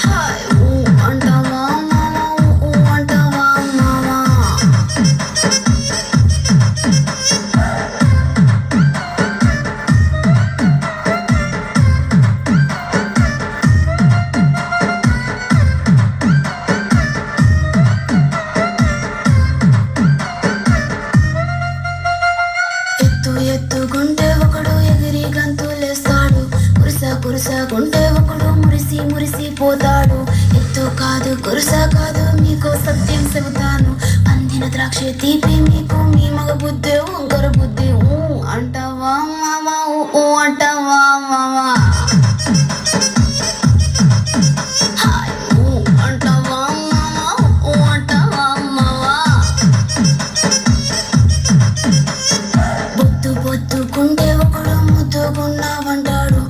Hi ఊ అంటావా మావా, ఊ అంటావా మావా. ఎత్తుకుంటే ఒకడు ఎగిరి గంతులేస్తాడు, కురుసకుంటే ఒకడు మురిసి మురిసిపోతాడు. ఎత్తు కాదు కురుస కాదు మీకు సత్యం చెబుతాను, అందిన ద్రాక్ష తీపి మీకు మీ మగ బుద్ధి వంకర బుద్ధి. ఊ అంటావా మావా, ఊ అంటావా మావా. హాయ్ ఊ అంటావా మావా, ఊ అంటావా మావా. బొద్దుకుంటే ఒకడు ముద్దుగున్నావంటాడు,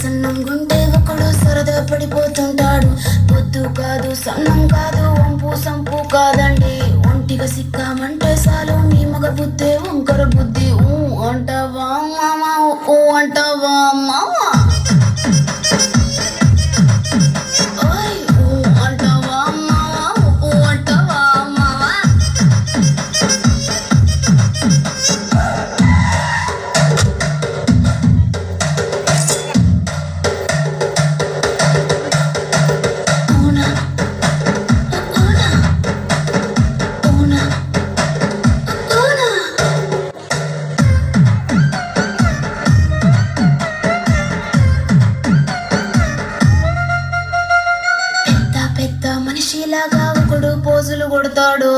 సన్నం గుంటే ఒకడు సరదా పడిపోతుంటాడు. పొద్దు కాదు సన్నం కాదు వంపు సంపు కాదండి, ఒంటిగా సిక్కామంటే చాలు మీ మగ బుద్ధి వంకర బుద్ధి. ఊ అంటావా మావా, ఊ అంటావా మావా. ఓయ్ ఊ అంటావా మావా, ఊ అంటావా మావా. ఊనా ఊనా ఊనా ఊనా. పెద్ద మనిషిలాగా ఒకడు పోజులు కొడతాడు,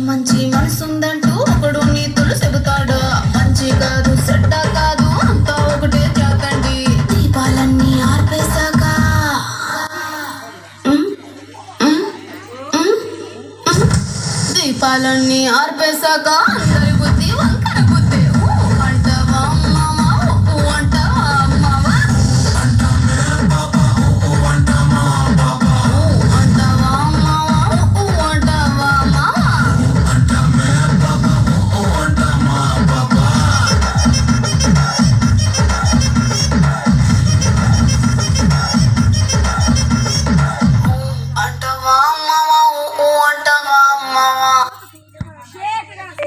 మంచి మనసుందంటూ ఒకడు నీతులు చెబుతాడు. మంచి కాదు చెడ్డ కాదు అంతా ఒకటే చాకండి, దీపాలన్నీ ఆర్పేశాక దీపాలన్నీ ఆర్పేశాక